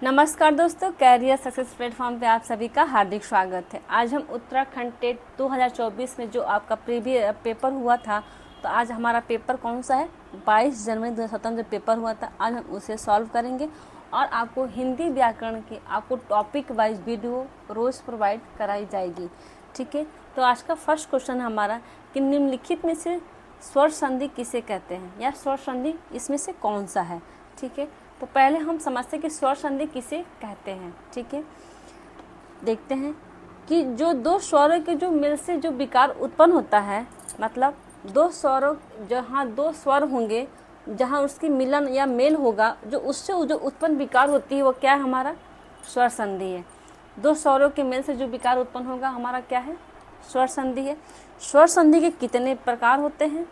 नमस्कार दोस्तों, career success platform पे आप सभी का हार्दिक स्वागत है। आज हम उत्तराखंड टेट 2024 में जो आपका प्रीवियस पेपर हुआ था, तो आज हमारा पेपर कौन सा है, 22 जनवरी 2017 जो पेपर हुआ था, आज हम उसे सॉल्व करेंगे और आपको हिंदी व्याकरण की आपको टॉपिक वाइज वीडियो रोज़ प्रोवाइड कराई जाएगी। ठीक है, तो आज का फर्स्ट क्वेश्चन हमारा कि निम्नलिखित में से स्वर संधि किसे कहते हैं या स्वर संधि इसमें से कौन सा है। ठीक है, तो पहले हम समझते हैं कि स्वर संधि किसे कहते हैं। ठीक है, देखते हैं कि जो दो स्वरों के जो मिल से जो विकार उत्पन्न होता है, मतलब दो स्वरों, जहाँ दो स्वर होंगे, जहाँ उसकी मिलन या मेल होगा, जो उससे जो उत्पन्न विकार होती है वो क्या है, हमारा स्वर संधि है। दो स्वरों के मेल से जो विकार उत्पन्न होगा हमारा क्या है, स्वर संधि है। स्वर संधि के कितने प्रकार होते हैं,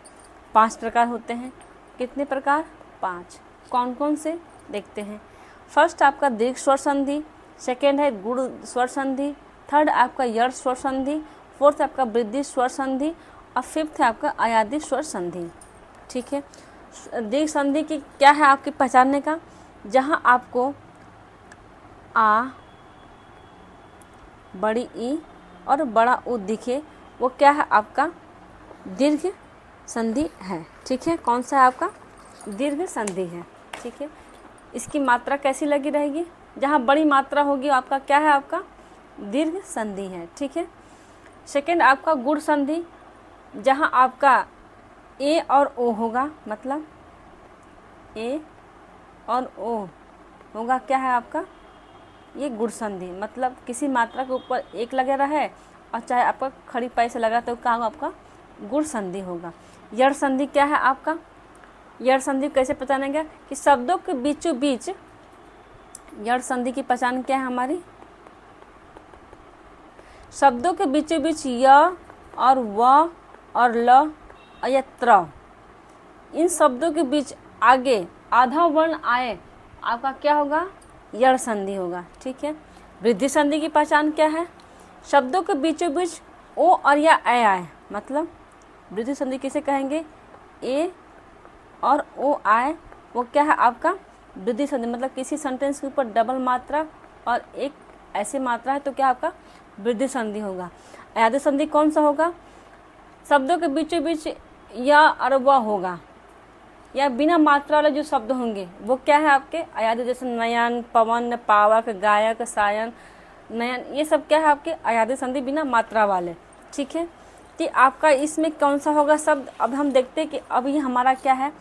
5 प्रकार होते हैं। कितने प्रकार, 5। कौन कौन से देखते हैं। फर्स्ट आपका दीर्घ स्वर संधि, सेकेंड है गुण स्वर संधि, थर्ड आपका यड़ स्वर संधि, फोर्थ आपका वृद्धि स्वर संधि और फिफ्थ है आपका अयादी स्वर संधि। ठीक है, दीर्घ संधि की क्या है आपकी पहचानने का, जहां आपको आ, बड़ी ई और बड़ा ऊ दिखे, वो क्या है आपका दीर्घ संधि है। ठीक है, कौन सा है आपका दीर्घ संधि है। ठीक है, इसकी मात्रा कैसी लगी रहेगी, जहाँ बड़ी मात्रा होगी आपका क्या है, आपका दीर्घ संधि है। ठीक है, सेकेंड आपका गुण संधि, जहाँ आपका ए और ओ होगा, मतलब ए और ओ होगा, क्या है आपका ये गुण संधि, मतलब किसी मात्रा के ऊपर एक लगे रहे और चाहे आपका खड़ी पाई से लगा तो क्या होगा, आपका गुण संधि होगा। यड़ संधि क्या है आपका, यड़ संधि कैसे पहचानेंगे कि शब्दों के बीचों बीच यड़ संधि की पहचान क्या है हमारी, शब्दों के बीचों बीच य और व और ल और या त्र, इन शब्दों के बीच आगे आधा वर्ण आए, आपका क्या होगा, यड़ संधि होगा। ठीक है, वृद्धि संधि की पहचान क्या है, शब्दों के बीचों बीच ओ और या ए आए, मतलब वृद्धि संधि किसे कहेंगे, ए और ओ आए, वो क्या है आपका वृद्धि संधि, मतलब किसी सेंटेंस के ऊपर डबल मात्रा और एक ऐसी मात्रा है तो क्या आपका वृद्धि संधि होगा। अयादी संधि कौन सा होगा, शब्दों के बीचों बीच या और वह होगा, या बिना मात्रा वाले जो शब्द होंगे वो क्या है आपके अयादी, जैसे नयन, पवन, पावक, गायक, सायन, नयन, ये सब क्या है आपके अयादी संधि बिना मात्रा वाले। ठीक है, तो आपका इसमें कौन सा होगा शब्द, अब हम देखते हैं कि अब ये हमारा क्या है,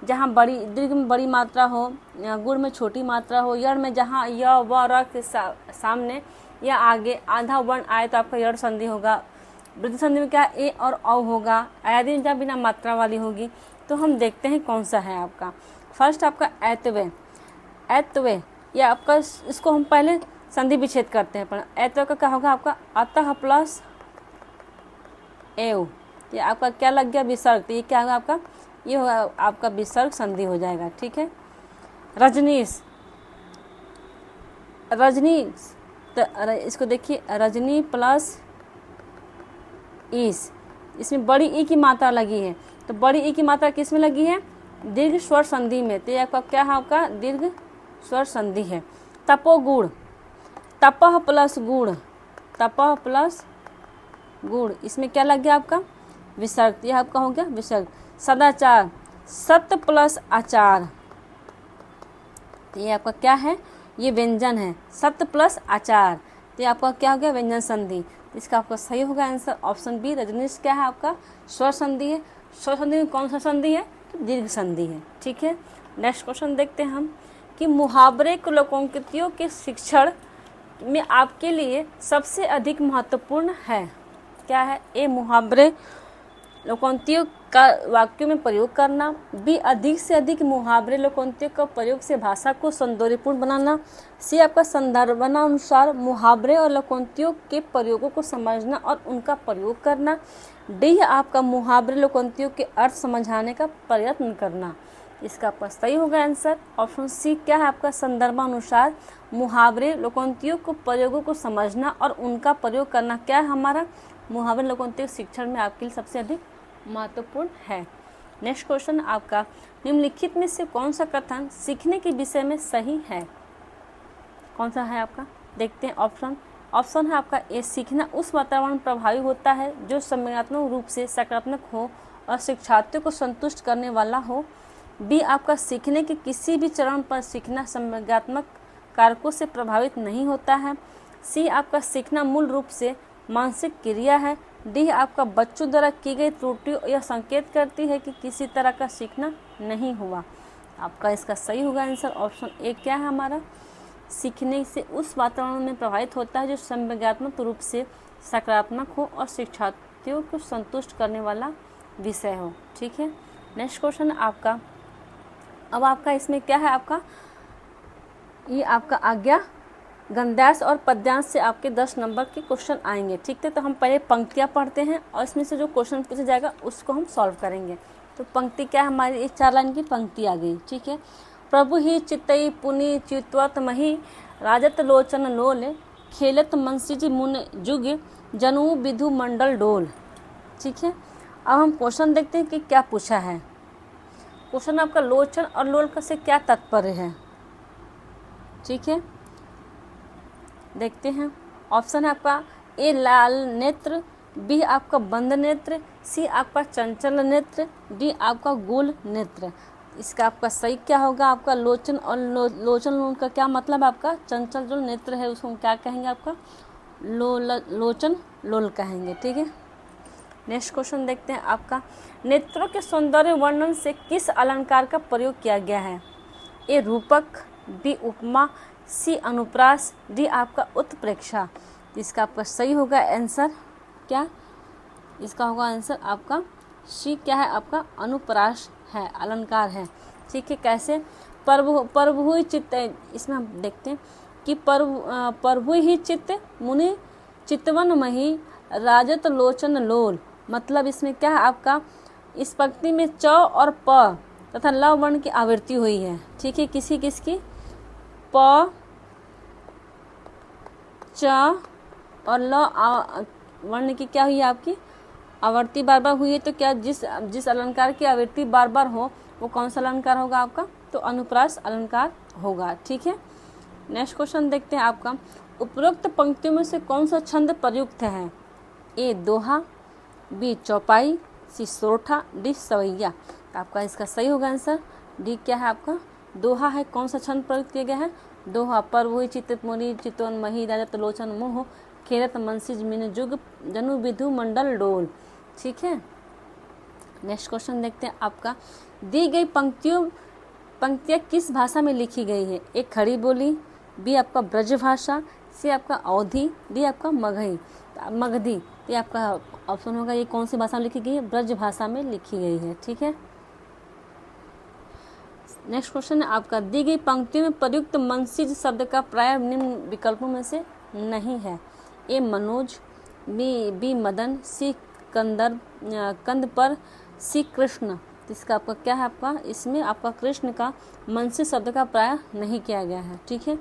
जहाँ बड़ी दीर्घ में बड़ी मात्रा हो, गुण में छोटी मात्रा हो, यड़ में जहाँ य व र के सामने या आगे आधा वर्ण आए तो आपका यड़ संधि होगा। वृद्धि संधि में क्या ए और औ होगा। अयादी जहाँ बिना मात्रा वाली होगी। तो हम देखते हैं कौन सा है आपका। फर्स्ट आपका ऐतवे, ऐतवे ये आपका, इसको हम पहले संधि विच्छेद करते हैं। ऐतवे का क्या होगा आपका अतः प्लस एव, ये आपका क्या लग गया विसर्ग, तो ये क्या होगा आपका, ये होगा आपका विसर्ग संधि हो जाएगा। ठीक है, रजनीश, रजनीश, तो इसको देखिए रजनी प्लस ईस, इसमें बड़ी ई की मात्रा लगी है, तो बड़ी ई की मात्रा किस में लगी है, दीर्घ स्वर संधि में, तो ये आपका क्या है, आपका दीर्घ स्वर संधि है। तपोगुण, तपह प्लस गुण, तपह प्लस गुण, इसमें क्या लग गया आपका विसर्ग, यह आपका हो गया विसर्ग। सदाचार, सत्य प्लस आचार, तो ये आपका क्या है, ये व्यंजन है, सत्य प्लस आचार, तो ये आपका क्या हो गया व्यंजन संधि। इसका आपका सही होगा आंसर ऑप्शन बी, रजनीश क्या है आपका स्वर संधि है। स्वर संधि में कौन सा संधि है, तो दीर्घ संधि है। ठीक है, नेक्स्ट क्वेश्चन देखते हैं हम कि मुहावरे को लोकोक्तियों के शिक्षण में आपके लिए सबसे अधिक महत्वपूर्ण है, क्या है, ए मुहावरे लोकोक्तियों का वाक्यों में प्रयोग करना, बी अधिक से अधिक मुहावरे लोकोक्तियों का प्रयोग से भाषा को सौंदर्यपूर्ण बनाना, सी आपका संदर्भानुसार मुहावरे और लोकोक्तियों के प्रयोगों को समझना और उनका प्रयोग करना, डी आपका मुहावरे लोकोक्तियों के अर्थ समझाने का प्रयत्न करना। इसका आपका सही होगा आंसर ऑप्शन सी, क्या है आपका संदर्भानुसार मुहावरे लोकोक्तियों को प्रयोगों को समझना और उनका प्रयोग करना, क्या है हमारा मुहावरे लोकोक्तियों शिक्षण में आपके लिए सबसे अधिक महत्वपूर्ण है। नेक्स्ट क्वेश्चन आपका, निम्नलिखित में से कौन सा कथन सीखने के विषय में सही है। कौन सा है आपका, देखते हैं ऑप्शन है आपका ए, सीखना उस वातावरण प्रभावी होता है जो संवेदनात्मक रूप से सकारात्मक हो और शिक्षार्थियों को संतुष्ट करने वाला हो। बी, आपका सीखने के किसी भी चरण पर सीखना संवेदनात्मक कारकों से प्रभावित नहीं होता है। सी, आपका सीखना मूल रूप से मानसिक क्रिया है। डी, आपका बच्चों द्वारा की गई त्रुटियों यह संकेत करती है कि किसी तरह का सीखना नहीं हुआ। आपका इसका सही होगा आंसर ऑप्शन ए क्या है हमारा, सीखने से उस वातावरण में प्रभावित होता है जो संवेदनात्मक रूप से सकारात्मक हो और शिक्षार्थियों को संतुष्ट करने वाला विषय हो। ठीक है, नेक्स्ट क्वेश्चन आपका, अब आपका इसमें क्या है आपका, ये आपका आज्ञा गद्यांश और पद्यांश से आपके 10 नंबर के क्वेश्चन आएंगे। ठीक है, तो हम पहले पंक्तियाँ पढ़ते हैं और इसमें से जो क्वेश्चन पूछा जाएगा उसको हम सॉल्व करेंगे। तो पंक्ति क्या है हमारी, एक 4 लाइन की पंक्ति आ गई। ठीक है, प्रभु ही चित्तई पुनि चित्वत मही राजत लोचन लोल खेलत मनसिज मुन जुग जनु विधु मंडल डोल। ठीक है, अब हम क्वेश्चन देखते हैं कि क्या पूछा है। क्वेश्चन आपका लोचन और लोल का से क्या तात्पर्य है। ठीक है, देखते हैं। ऑप्शन है आपका ए लाल नेत्र, बी आपका बंद नेत्र, सी आपका चंचल नेत्र, डी आपका गोल नेत्र। इसका आपका सही क्या होगा, आपका लोचन और लोचन का क्या मतलब है, आपका चंचल जो नेत्र है उसको क्या कहेंगे, आपका लोचन लोल कहेंगे। ठीक है, नेक्स्ट क्वेश्चन देखते हैं आपका, नेत्रों के सौंदर्य वर्णन से किस अलंकार का प्रयोग किया गया है। ए रूपक, बी उपमा, सी अनुप्रास, डी आपका उत्प्रेक्षा। इसका आपका सही होगा आंसर क्या, इसका होगा आंसर आपका सी क्या है, आपका अनुप्रास है, अलंकार है। ठीक है, कैसे, प्रभु ही चित्त, इसमें हम देखते हैं कि प्रभु ही चित्त मुनि चितवन मही राजत लोचन लोल। मतलब इसमें क्या है आपका, इस पंक्ति में च और प तथा ल वर्ण की आवृत्ति हुई है। ठीक है, किसकी प च और ल वर्ण की क्या हुई है, आपकी आवृत्ति बार बार हुई है। तो क्या जिस अलंकार की आवृत्ति बार बार हो वो कौन सा अलंकार होगा आपका, तो अनुप्रास अलंकार होगा। ठीक है, नेक्स्ट क्वेश्चन देखते हैं आपका, उपरोक्त पंक्तियों में से कौन सा छंद प्रयुक्त है। ए दोहा, बी चौपाई, सी सोरठा, डी सवैया। आपका इसका सही होगा आंसर डी क्या है, आपका दोहा है। कौन सा छंद प्रयुक्त किया गया है, दोहा। प्रभु चित्त मुनि चितवन मही राजत लोचन मोह खेलत मनसिज मिन जुग जनु विधु मंडल डोल। ठीक है, नेक्स्ट क्वेश्चन देखते हैं आपका, दी गई पंक्तियाँ किस भाषा में लिखी गई है। एक खड़ी बोली, बी आपका ब्रज भाषा, सी आपका अवधी, डी आपका मगधी। ये आपका ऑप्शन होगा, ये कौन सी भाषा में लिखी गई है, ब्रज भाषा में लिखी गई है। ठीक है, नेक्स्ट क्वेश्चन है आपका, दी गई पंक्तियों में प्रयुक्त मनसिज शब्द का प्राय निम्न विकल्पों में से नहीं है। ए मनोज, बी मदन, सी कंद पर, सी कृष्ण। इसका आपका क्या है, आपका इसमें आपका कृष्ण का मनसिज शब्द का प्राय नहीं किया गया है। ठीक है,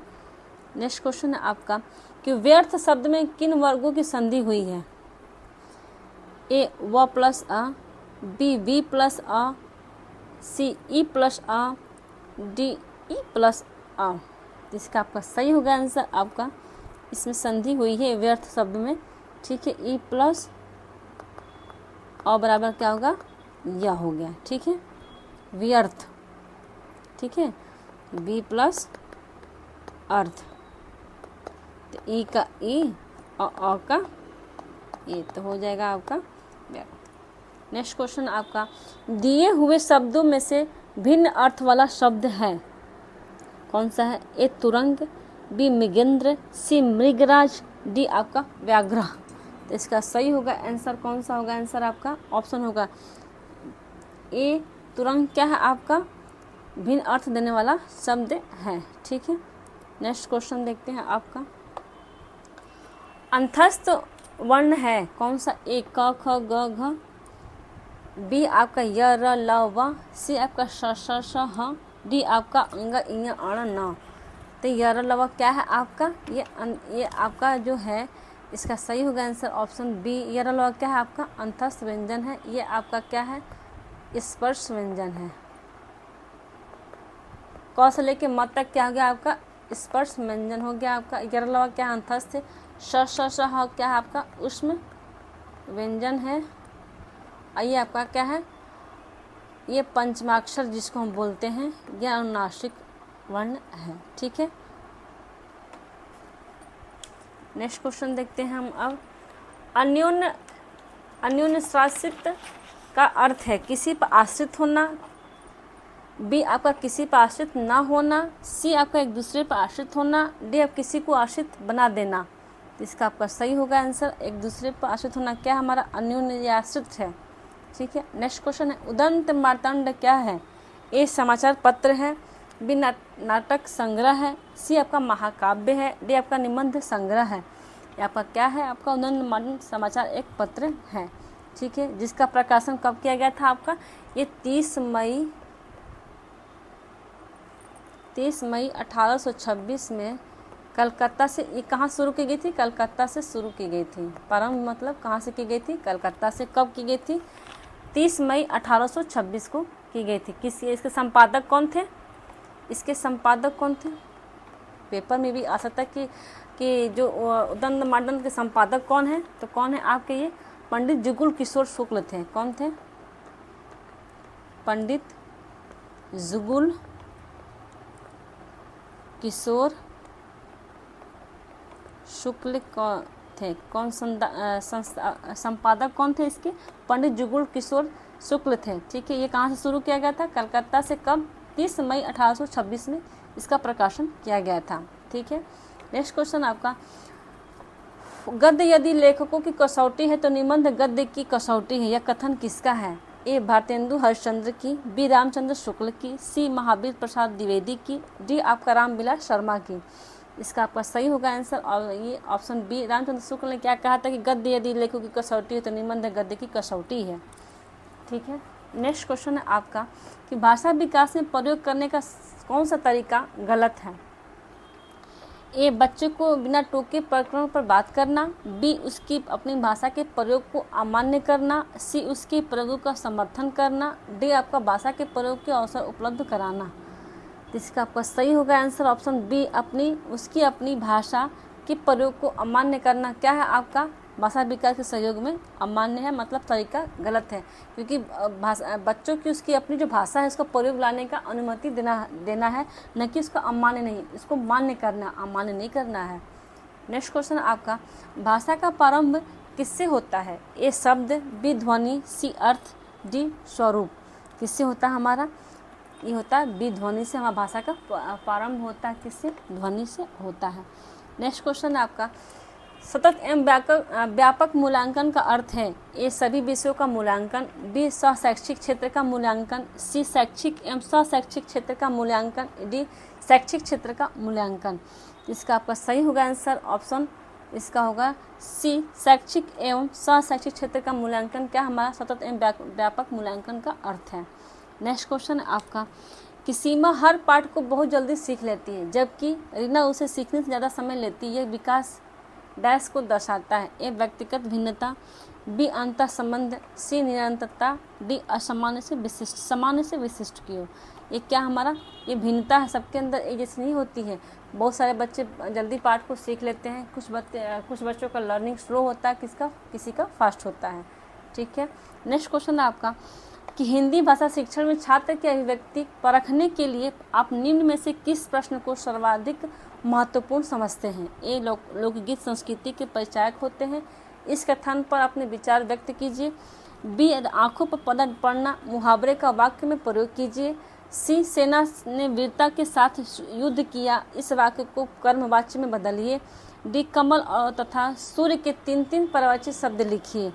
नेक्स्ट क्वेश्चन है आपका कि व्यर्थ शब्द में किन वर्गों की संधि हुई है। ए व प्लस अ, बी वी प्लस अ, सी ई प्लस अ, डी ई प्लस अ। इसका आपका सही होगा आंसर, आपका इसमें संधि हुई है व्यर्थ शब्द में। ठीक है, ई प्लस अ बराबर क्या होगा, यह हो गया। ठीक है, व्यर्थ। ठीक है, बी प्लस अर्थ, तो ई का ई और अ का ये तो हो जाएगा आपका व्यर्थ। नेक्स्ट क्वेश्चन आपका, दिए हुए शब्दों में से भिन्न अर्थ वाला शब्द है, कौन सा है। ए तुरंग, बी मृगेंद्र, सी मृगराज, डी आपका व्याघ्र। तो इसका सही होगा आंसर कौन सा होगा, आंसर आपका ऑप्शन होगा ए तुरंग क्या है, आपका भिन्न अर्थ देने वाला शब्द है। ठीक है, नेक्स्ट क्वेश्चन देखते हैं आपका, अंतस्थ वर्ण है कौन सा। ए क ख ग घ, बी आपका य र ल व, सी आपका श श श ह, डी आपका अंग इ अण न। तो य र ल व क्या है आपका, ये आपका जो है इसका सही होगा आंसर ऑप्शन बी। य र ल व क्या है, आपका अंतस्थ व्यंजन है। ये आपका क्या है, स्पर्श व्यंजन है। क से लेके म तक क्या हो गया, आपका स्पर्श व्यंजन हो गया आपका। 11वां क्या है, अंतस्थ। श क्या है आपका, उष्म व्यंजन है। ये आपका क्या है, ये पंचमाक्षर जिसको हम बोलते हैं, यह अनुनासिक वर्ण है। ठीक है, नेक्स्ट क्वेश्चन देखते हैं हम अब। अन्योन्याश्रित का अर्थ है किसी पर आश्रित होना, बी आपका किसी पर आश्रित ना होना, सी आपका एक दूसरे पर आश्रित होना, डी आप किसी को आश्रित बना देना। तो इसका आपका सही होगा आंसर एक दूसरे पर आश्रित होना क्या हमारा अन्योन्याश्रित है। ठीक है, नेक्स्ट क्वेश्चन है उदंत मार्तंड क्या है, ए समाचार पत्र है, बी नाटक संग्रह है, सी आपका महाकाव्य है, डी आपका निबंध संग्रह है। ये आपका क्या है, आपका उदंत मार्तंड समाचार एक पत्र है। ठीक है, जिसका प्रकाशन कब किया गया था आपका, ये 30 मई 1826 में कलकत्ता से। ये कहाँ शुरू की गई थी, कलकत्ता से शुरू की गई थी। प्रारंभ मतलब कहाँ से की गई थी, कलकत्ता से। कब की गई थी, 30 मई 1826 को की गई थी। इसके संपादक कौन थे, इसके संपादक कौन थे, पेपर में भी आ सकता है कि जो उदंत मार्तंड के संपादक कौन है, तो कौन है आपके, ये पंडित जुगुल किशोर शुक्ल थे। कौन थे, पंडित जुगुल किशोर शुक्ल थे। कौन संपादक कौन थे इसके, पंडित जुगुल किशोर शुक्ल थे। ठीक है, ये कहाँ से शुरू किया गया था, कलकत्ता से। कब, 30 मई 1826 में इसका प्रकाशन किया गया था। ठीक है, नेक्स्ट क्वेश्चन आपका, गद्य यदि लेखकों की कसौटी है तो निबंध गद्य की कसौटी है, यह कथन किसका है, ए भारतेंदु हरिश्चंद्र की, बी रामचंद्र शुक्ल की, सी महावीर प्रसाद द्विवेदी की, डी आपका रामविलास शर्मा की। इसका आपका सही होगा आंसर, और ये ऑप्शन बी रामचंद्र शुक्ल ने क्या कहा था कि गद्य यदि लेखकों की कसौटी है तो निबंध गद्य की कसौटी है। ठीक है, नेक्स्ट क्वेश्चन है आपका कि भाषा विकास में प्रयोग करने का कौन सा तरीका गलत है, ए बच्चे को बिना टोके प्रकरण पर बात करना, बी उसकी अपनी भाषा के प्रयोग को अमान्य करना, सी उसके प्रयोग का समर्थन करना, डी आपका भाषा के प्रयोग के अवसर उपलब्ध कराना। तो इसका आपका सही होगा आंसर ऑप्शन बी, उसकी अपनी भाषा के प्रयोग को अमान्य करना क्या है आपका, भाषा विकास के सहयोग में अमान्य है, मतलब तरीका गलत है। क्योंकि बच्चों की उसकी अपनी जो भाषा है उसका प्रयोग लाने का अनुमति देना है, न कि उसका अमान्य नहीं, इसको मान्य करना, अमान्य नहीं करना है। नेक्स्ट क्वेश्चन आपका, भाषा का प्रारंभ किससे होता है, ए शब्द, बी ध्वनि, सी अर्थ, डी स्वरूप। किससे होता है हमारा, ये होता है बी ध्वनि से। हमारा भाषा का प्रारंभ होता है किससे, ध्वनि से होता है। नेक्स्ट क्वेश्चन आपका, सतत एवं व्यापक मूल्यांकन का अर्थ है, ए सभी विषयों का मूल्यांकन, बी शैक्षिक क्षेत्र का मूल्यांकन, सी शैक्षिक एवं शैक्षिक क्षेत्र का मूल्यांकन, डी शैक्षिक क्षेत्र का मूल्यांकन। इसका आपका सही होगा आंसर ऑप्शन, इसका होगा सी शैक्षिक एवं शैक्षिक क्षेत्र का मूल्यांकन क्या हमारा सतत एवं व्यापक मूल्यांकन का अर्थ है। नेक्स्ट क्वेश्चन आपका कि सीमा हर पाठ को बहुत जल्दी सीख लेती है जबकि रीना उसे सीखने से ज़्यादा समय लेती है, यह विकास डैश को दर्शाता है, ए व्यक्तिगत भिन्नता, बी अंतर संबंध, सी निरंतरता, डी असामान्य से विशिष्ट, सामान्य से विशिष्ट की हो। ये क्या हमारा, ये भिन्नता है, सबके अंदर एक जैसी नहीं होती है। बहुत सारे बच्चे जल्दी पाठ को सीख लेते हैं, कुछ बच्चों का लर्निंग स्लो होता है, किसी का फास्ट होता है। ठीक है, नेक्स्ट क्वेश्चन है आपका कि हिंदी भाषा शिक्षण में छात्र की अभिव्यक्ति परखने के लिए आप निम्न में से किस प्रश्न को सर्वाधिक महत्वपूर्ण समझते हैं, ए लोकगीत संस्कृति के परिचायक होते हैं, इस कथन पर अपने विचार व्यक्त कीजिए, बी आंखों पर पदक पड़ना मुहावरे का वाक्य में प्रयोग कीजिए, सी सेना ने वीरता के साथ युद्ध किया, इस वाक्य को कर्मवाच्य में बदलिए, डी कमल और तथा सूर्य के 3 परिवारवाची शब्द लिखिए।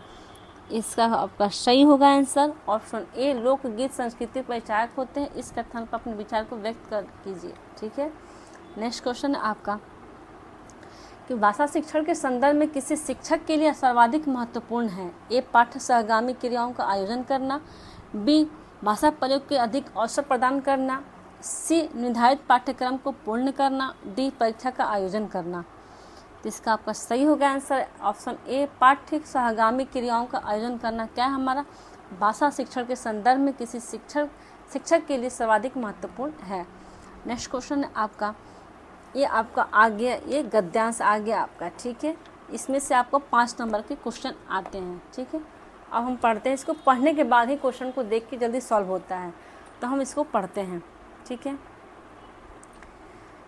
इसका आपका सही होगा आंसर ऑप्शन ए, लोकगीत संस्कृति परिचायक होते हैं, इस कथन पर अपने विचार को व्यक्त कीजिए। ठीक है, नेक्स्ट क्वेश्चन है आपका कि भाषा शिक्षण के संदर्भ में किसी शिक्षक के लिए सर्वाधिक महत्वपूर्ण है, ए पाठ्य सहगामी क्रियाओं का आयोजन करना, बी भाषा प्रयोग के अधिक अवसर प्रदान करना, सी निर्धारित पाठ्यक्रम को पूर्ण करना, डी परीक्षा का आयोजन करना। तो इसका आपका सही होगा आंसर ऑप्शन ए, पाठ्य सहगामी क्रियाओं का आयोजन करना क्या है हमारा, भाषा शिक्षण के संदर्भ में किसी शिक्षक के लिए सर्वाधिक महत्वपूर्ण है। नेक्स्ट क्वेश्चन है आपका ये आपका आ गया, ये गद्यांश आ गया आपका। ठीक है, इसमें से आपको 5 नंबर के क्वेश्चन आते हैं। ठीक है, अब हम पढ़ते हैं इसको। पढ़ने के बाद ही क्वेश्चन को देख के जल्दी सॉल्व होता है, तो हम इसको पढ़ते हैं। ठीक है,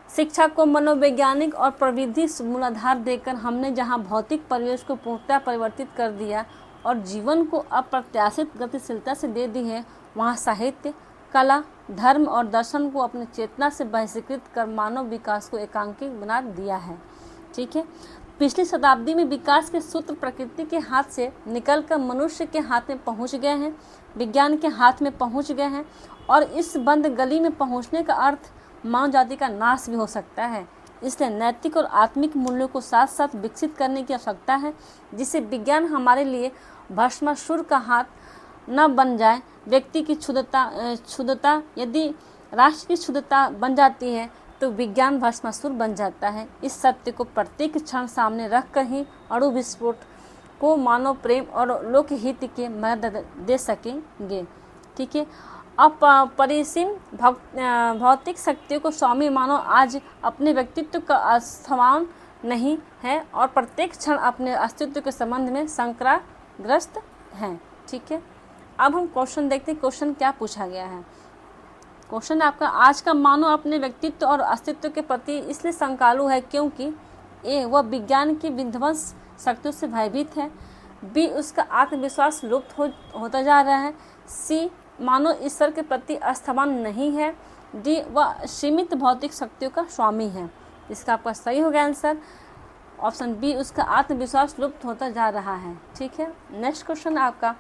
शिक्षा को मनोवैज्ञानिक और प्रविधि मूलाधार देकर हमने जहां भौतिक परिवेश को पूर्णतः परिवर्तित कर दिया और जीवन को अप्रत्याशित गतिशीलता से दे दी है, वहां साहित्य, कला, धर्म और दर्शन को अपनी चेतना से बहिष्कृत कर मानव विकास को एकांकी बना दिया है। ठीक है, पिछली शताब्दी में विकास के सूत्र प्रकृति के हाथ से निकलकर मनुष्य के हाथ में पहुंच गए हैं, विज्ञान के हाथ में पहुंच गए हैं, और इस बंद गली में पहुंचने का अर्थ मानव जाति का नाश भी हो सकता है। इसलिए नैतिक और आत्मिक मूल्यों को साथ साथ विकसित करने की आवश्यकता है, जिससे विज्ञान हमारे लिए भस्मासुर का हाथ न बन जाए। व्यक्ति की क्षुद्रता यदि राष्ट्र की क्षुद्रता बन जाती है तो विज्ञान भस्मासुर बन जाता है। इस सत्य को प्रत्येक क्षण सामने रखकर ही अणु विस्फोट को मानव प्रेम और लोकहित के मदद दे सकेंगे। ठीक है, अपरिसीम भौतिक शक्तियों को स्वामी मानव आज अपने व्यक्तित्व का स्थान नहीं है और प्रत्येक क्षण अपने अस्तित्व के संबंध में शंकाग्रस्त हैं। ठीक है, अब हम क्वेश्चन देखते हैं। क्वेश्चन क्या पूछा गया है? क्वेश्चन आपका, आज का मानव अपने व्यक्तित्व और अस्तित्व के प्रति इसलिए शंकालु है क्योंकि ए, वह विज्ञान की विध्वंस शक्तियों से भयभीत है। बी, उसका आत्मविश्वास लुप्त होता जा रहा है। सी, मानव ईश्वर के प्रति आस्थावान नहीं है। डी, वह सीमित भौतिक शक्तियों का स्वामी है। इसका आपका सही होगा आंसर ऑप्शन बी, उसका आत्मविश्वास लुप्त होता जा रहा है। ठीक है, नेक्स्ट क्वेश्चन आपका,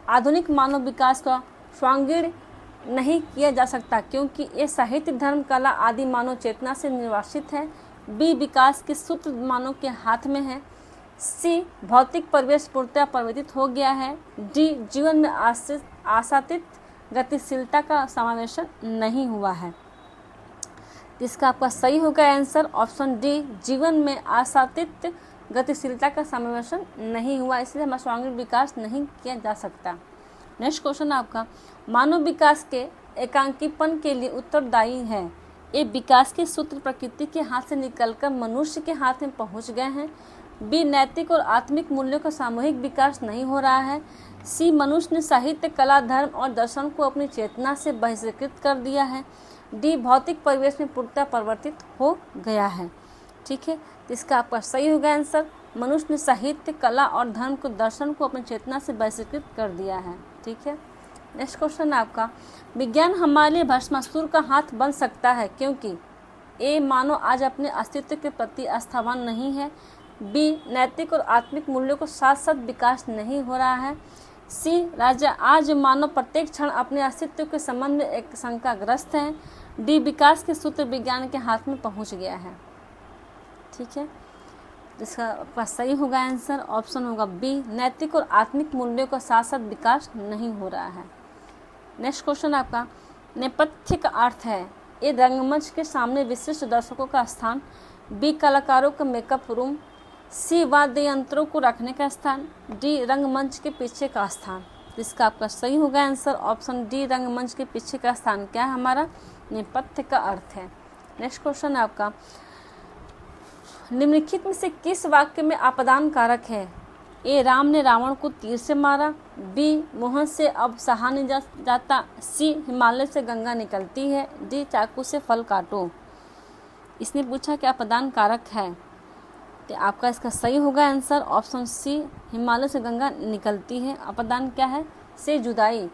आधुनिक मानव विकास का स्वांगीण नहीं किया जा सकता क्योंकि ये साहित्य, धर्म, कला आदि मानव चेतना से निर्वासित है। बी, विकास के सूत्र मानव के हाथ में है। सी, भौतिक परिवेश पूर्णतः परिवर्तित हो गया है। डी, जीवन में आशातीत गतिशीलता का समावेशन नहीं हुआ है। इसका आपका सही होगा आंसर ऑप्शन डी, जीवन में आशातीत गतिशीलता का समावेशन नहीं हुआ, इसलिए हमारा स्वांगीण विकास नहीं किया जा सकता। नेक्स्ट क्वेश्चन आपका, मानव विकास के एकांकीपन के लिए उत्तरदायी है। ये विकास के सूत्र प्रकृति के हाथ से निकलकर मनुष्य के हाथ में पहुंच गए हैं। बी, नैतिक और आत्मिक मूल्यों का सामूहिक विकास नहीं हो रहा है। सी, मनुष्य ने साहित्य, कला, धर्म और दर्शन को अपनी चेतना से बहिष्कृत कर दिया है। डी, भौतिक परिवेश में पूर्णतः परिवर्तित हो गया है। ठीक है, इसका आपका सही होगा आंसर, मनुष्य ने साहित्य, कला और धर्म को, दर्शन को अपनी चेतना से बहिष्कृत कर दिया है। ठीक है, नेक्स्ट क्वेश्चन आपका, विज्ञान हमारे लिए भस्मासुर का हाथ बन सकता है क्योंकि ए, मानव आज अपने अस्तित्व के प्रति आस्थावान नहीं है। बी, नैतिक और आत्मिक मूल्यों को साथ साथ विकास नहीं हो रहा है। सी, राजा आज मानव प्रत्येक क्षण अपने अस्तित्व के संबंध में एक शंकाग्रस्त है। डी, विकास के सूत्र विज्ञान के हाथ में पहुंच गया है। ठीक है, इसका आपका सही होगा आंसर ऑप्शन होगा बी, नैतिक और आत्मिक मूल्यों का साथ साथ विकास नहीं हो रहा है। नेक्स्ट क्वेश्चन आपका, नेपथ्य का अर्थ है। ए, रंगमंच के सामने विशिष्ट दर्शकों का स्थान। बी, कलाकारों का मेकअप रूम। सी, वाद्य यंत्रों को रखने का स्थान। डी, रंगमंच के पीछे का स्थान। इसका आपका सही होगा आंसर ऑप्शन डी, रंगमंच के पीछे का स्थान क्या है हमारा? नेपथ्य का अर्थ है। नेक्स्ट क्वेश्चन आपका, निम्नलिखित में से किस वाक्य में अपादान कारक है? ए, राम ने रावण को तीर से मारा। बी, मोहन से अब सहा नहीं जाता। सी, हिमालय से गंगा निकलती है। डी, चाकू से फल काटो। इसने पूछा कि अपादान कारक है, तो आपका इसका सही होगा आंसर ऑप्शन सी, हिमालय से गंगा निकलती है। अपादान क्या है? से जुदाई।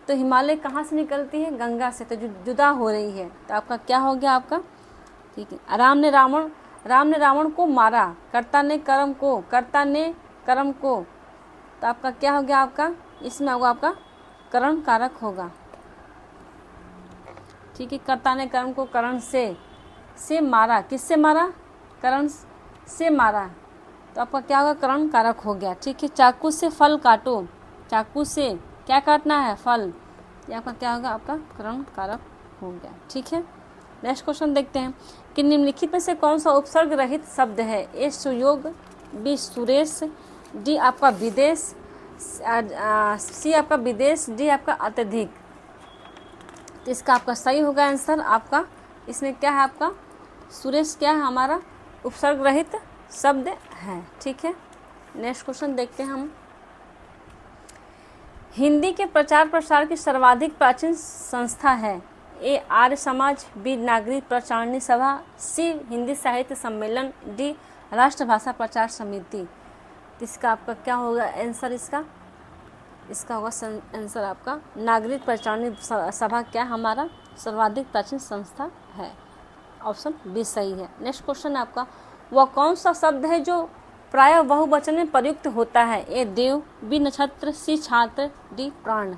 तो हिमालय कहाँ से निकलती है? गंगा से, तो जुदा हो रही है, तो आपका क्या हो गया आपका? ठीक है, राम ने रावण को मारा। कर्ता ने कर्म को, तो आपका क्या हो गया आपका? इसमें होगा आपका करण कारक होगा। ठीक है, कर्ता ने कर्म को करण से मारा। किससे मारा? करण से मारा, तो आपका क्या होगा? करण कारक हो गया। ठीक है, चाकू से फल काटो। चाकू से क्या काटना है? फल। ये आपका क्या होगा? आपका करण कारक हो गया। ठीक है, नेक्स्ट क्वेश्चन देखते हैं कि निम्नलिखित में से कौन सा उपसर्ग रहित शब्द है? ए, सुयोग। बी, सुरेश। डी, आपका विदेश। सी, आपका विदेश। डी, आपका अत्यधिक। तो इसका आपका सही होगा आंसर आपका, इसमें क्या है आपका? सुरेश क्या है हमारा उपसर्ग रहित शब्द है। ठीक है, नेक्स्ट क्वेश्चन देखते हैं हम। हिंदी के प्रचार प्रसार की सर्वाधिक प्राचीन संस्था है। ए आर्य समाज, बी नागरिक प्रचारणी सभा, सी हिंदी साहित्य सम्मेलन, डी राष्ट्रभाषा प्रचार समिति। इसका आपका क्या होगा आंसर? इसका होगा आंसर आपका नागरिक प्रचारणी सभा क्या हमारा सर्वाधिक प्राचीन संस्था है। ऑप्शन बी सही है। नेक्स्ट क्वेश्चन आपका, वह कौन सा शब्द है जो प्रायः बहुवचन में प्रयुक्त होता है? ए देव, बी नक्षत्र, सी छात्र, डी प्राण।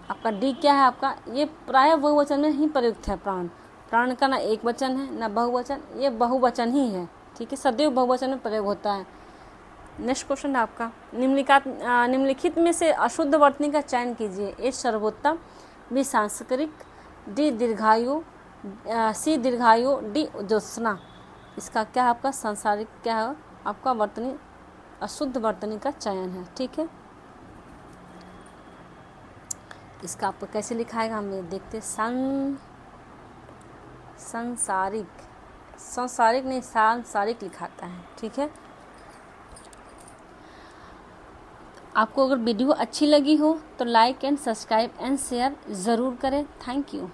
आपका डी क्या है आपका? ये प्रायः बहुवचन में ही प्रयुक्त है। प्राण का ना एक वचन है ना बहुवचन, ये बहुवचन ही है। ठीक है, सदैव बहुवचन में प्रयोग होता है। नेक्स्ट क्वेश्चन आपका, निम्नलिखित में से अशुद्ध वर्तनी का चयन कीजिए। ए सर्वोत्तम, बी सांस्कृतिक, डी दीर्घायु, सी दीर्घायु, डी ज्योत्सना। इसका क्या आपका सांसारिक क्या है आपका वर्तनी अशुद्ध वर्तनी का चयन है। ठीक है, इसका आपको कैसे लिखाएगा हम ये देखते। सांसारिक नहीं सांसारिक लिखाता है। ठीक है, आपको अगर वीडियो अच्छी लगी हो तो like and subscribe and share ज़रूर करें। Thank you.